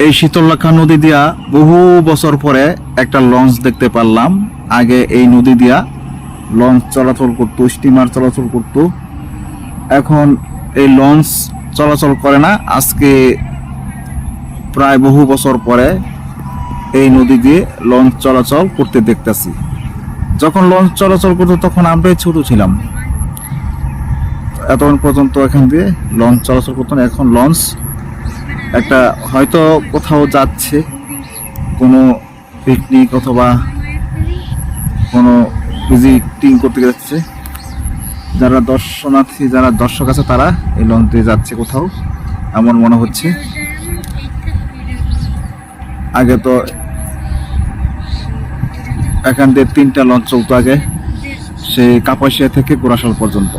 এই শীতলক্ষা নদী দিয়া বহু বছর পরে একটা লঞ্চ দেখতে পারলাম। আগে এই নদী দিয়া লঞ্চ চলাচল করতো, স্টিমার চলাচল করতো। এখন এই লঞ্চ চলাচল করে না। আজকে প্রায় বহু বছর পরে এই নদী দিয়ে লঞ্চ চলাচল করতে দেখতেছি। যখন লঞ্চ চলাচল করতো তখন আমরাই ছোট ছিলাম, এতক্ষণ পর্যন্ত এখান দিয়ে লঞ্চ চলাচল করতো না। এখন লঞ্চ একটা হয়তো কোথাও যাচ্ছে, কোনো পিকনিক অথবা কোনো ভিজিটিং করতে যাচ্ছে, যারা দর্শনার্থী, যারা দর্শক আছে তারা এই লঞ্চ দিয়ে যাচ্ছে কোথাও, এমন মনে হচ্ছে। আগে তো এখান দিয়ে 3টা লঞ্চ চলতো আগে, সেই কাপাসিয়া থেকে গোরাশাল পর্যন্ত।